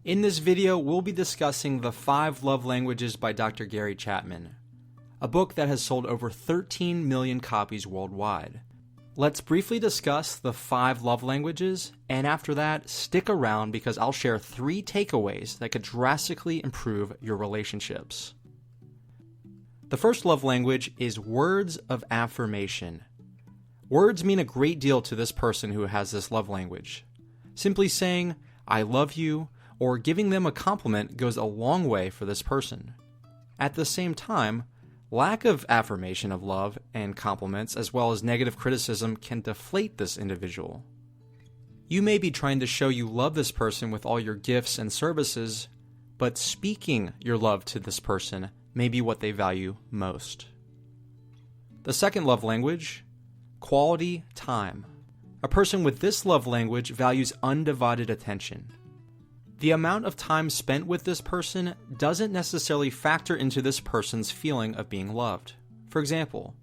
In this video, we'll be discussing The 5 Love Languages by Dr. Gary Chapman, a book that has sold over 13 million copies worldwide. Let's briefly discuss the 5 love languages, and after that, stick around because I'll share 3 takeaways that could drastically improve your relationships. The first love language is words of affirmation. Words mean a great deal to this person who has this love language. Simply saying, "I love you," or giving them a compliment goes a long way for this person. At the same time, lack of affirmation of love and compliments, as well as negative criticism, can deflate this individual. You may be trying to show you love this person with all your gifts and services, but speaking your love to this person may be what they value most. The second love language, quality time. A person with this love language values undivided attention. The amount of time spent with this person doesn't necessarily factor into this person's feeling of being loved. For example,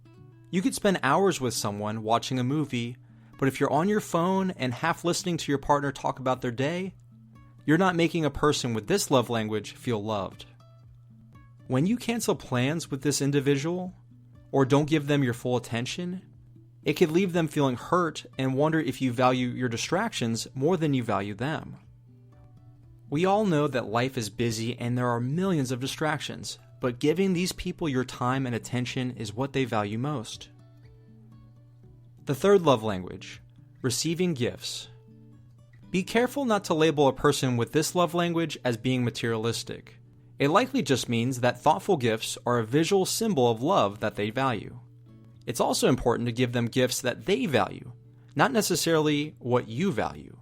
you could spend hours with someone watching a movie, but if you're on your phone and half listening to your partner talk about their day, you're not making a person with this love language feel loved. When you cancel plans with this individual, or don't give them your full attention, it could leave them feeling hurt and wonder if you value your distractions more than you value them. We all know that life is busy and there are millions of distractions, but giving these people your time and attention is what they value most. The third love language, receiving gifts. Be careful not to label a person with this love language as being materialistic. It likely just means that thoughtful gifts are a visual symbol of love that they value. It's also important to give them gifts that they value, not necessarily what you value.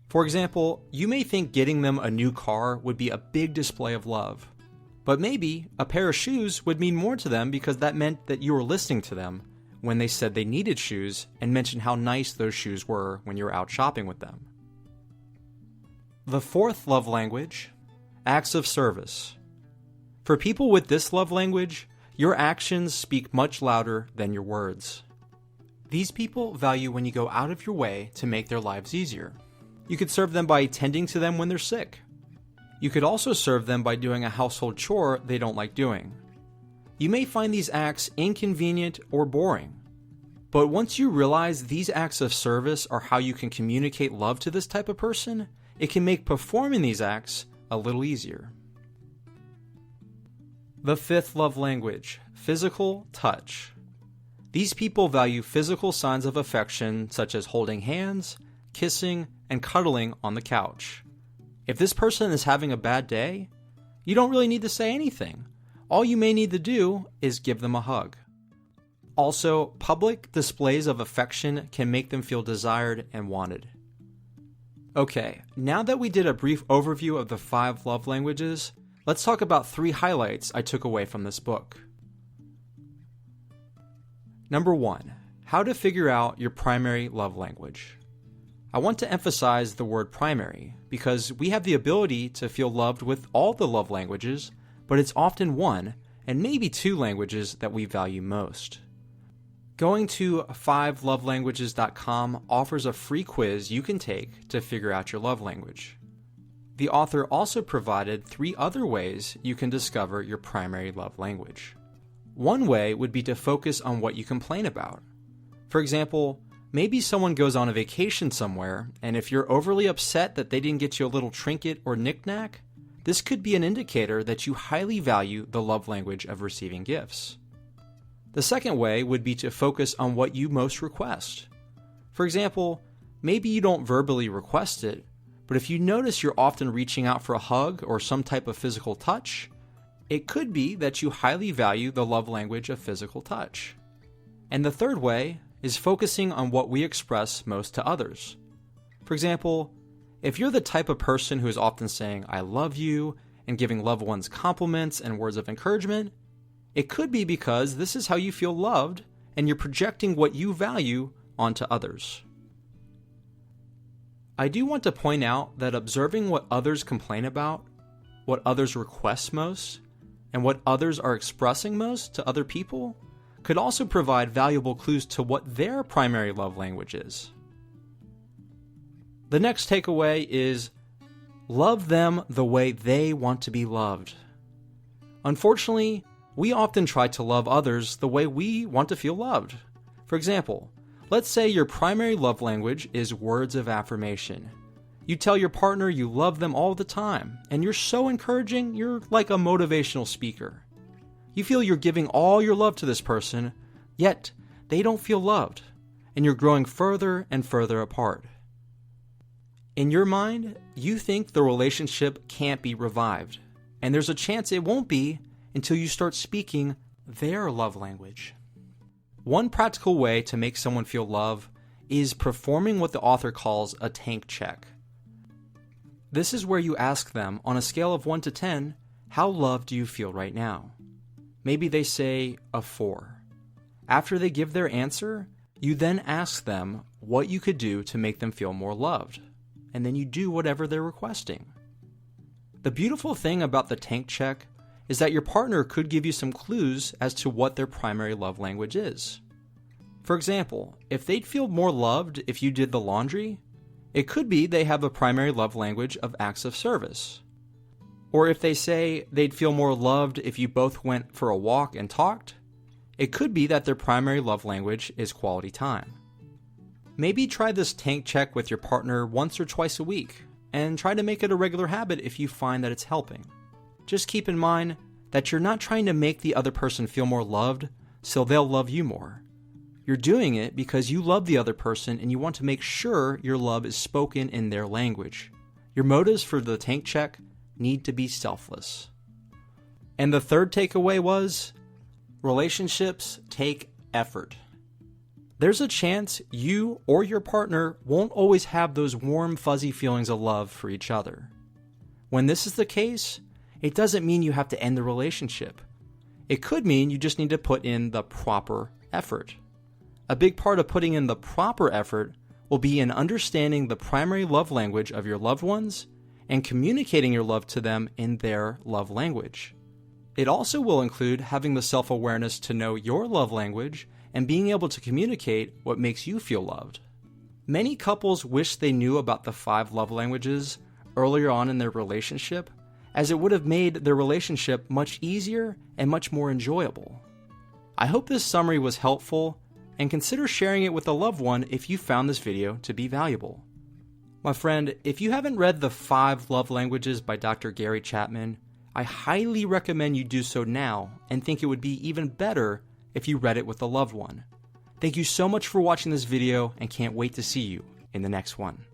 For example, you may think getting them a new car would be a big display of love, but maybe a pair of shoes would mean more to them because that meant that you were listening to them when they said they needed shoes and mentioned how nice those shoes were when you were out shopping with them. The fourth love language, acts of service. For people with this love language, your actions speak much louder than your words. These people value when you go out of your way to make their lives easier. You could serve them by tending to them when they're sick. You could also serve them by doing a household chore they don't like doing. You may find these acts inconvenient or boring, but once you realize these acts of service are how you can communicate love to this type of person, it can make performing these acts a little easier. The fifth love language, physical touch. These people value physical signs of affection such as holding hands, kissing, and cuddling on the couch. If this person is having a bad day, you don't really need to say anything. All you may need to do is give them a hug. Also, public displays of affection can make them feel desired and wanted. Okay, now that we did a brief overview of the 5 love languages, let's talk about 3 highlights I took away from this book. Number 1, how to figure out your primary love language. I want to emphasize the word primary because we have the ability to feel loved with all the love languages, but it's often one and maybe 2 languages that we value most. Going to 5lovelanguages.com offers a free quiz you can take to figure out your love language. The author also provided 3 other ways you can discover your primary love language. One way would be to focus on what you complain about. For example, maybe someone goes on a vacation somewhere, and if you're overly upset that they didn't get you a little trinket or knickknack, this could be an indicator that you highly value the love language of receiving gifts. The second way would be to focus on what you most request. For example, maybe you don't verbally request it, but if you notice you're often reaching out for a hug or some type of physical touch, it could be that you highly value the love language of physical touch. And the third way is focusing on what we express most to others. For example, if you're the type of person who is often saying, "I love you," and giving loved ones compliments and words of encouragement, it could be because this is how you feel loved and you're projecting what you value onto others. I do want to point out that observing what others complain about, what others request most, and what others are expressing most to other people could also provide valuable clues to what their primary love language is. The next takeaway is Love them the way they want to be loved. Unfortunately, we often try to love others the way we want to feel loved. For example, let's say your primary love language is words of affirmation. You tell your partner you love them all the time, and you're so encouraging, you're like a motivational speaker. You feel you're giving all your love to this person, yet they don't feel loved, and you're growing further and further apart. In your mind, you think the relationship can't be revived, and there's a chance it won't be until you start speaking their love language. One practical way to make someone feel love is performing what the author calls a tank check. This is where you ask them, on a scale of 1 to 10, how loved do you feel right now? Maybe they say a 4. After they give their answer, you then ask them what you could do to make them feel more loved, and then you do whatever they're requesting. The beautiful thing about the tank check is that your partner could give you some clues as to what their primary love language is. For example, if they'd feel more loved if you did the laundry, it could be they have a primary love language of acts of service. Or if they say they'd feel more loved if you both went for a walk and talked, it could be that their primary love language is quality time. Maybe try this tank check with your partner once or twice a week, and try to make it a regular habit if you find that it's helping. Just keep in mind that you're not trying to make the other person feel more loved so they'll love you more. You're doing it because you love the other person and you want to make sure your love is spoken in their language. Your motives for the tank check need to be selfless. And the third takeaway was, relationships take effort. There's a chance you or your partner won't always have those warm, fuzzy feelings of love for each other. When this is the case, it doesn't mean you have to end the relationship. It could mean you just need to put in the proper effort. A big part of putting in the proper effort will be in understanding the primary love language of your loved ones and communicating your love to them in their love language. It also will include having the self-awareness to know your love language and being able to communicate what makes you feel loved. Many couples wish they knew about the 5 love languages earlier on in their relationship, as it would have made their relationship much easier and much more enjoyable. I hope this summary was helpful, and consider sharing it with a loved one if you found this video to be valuable. My friend, if you haven't read The 5 Love Languages by Dr. Gary Chapman, I highly recommend you do so now, and think it would be even better if you read it with a loved one. Thank you so much for watching this video, and can't wait to see you in the next one.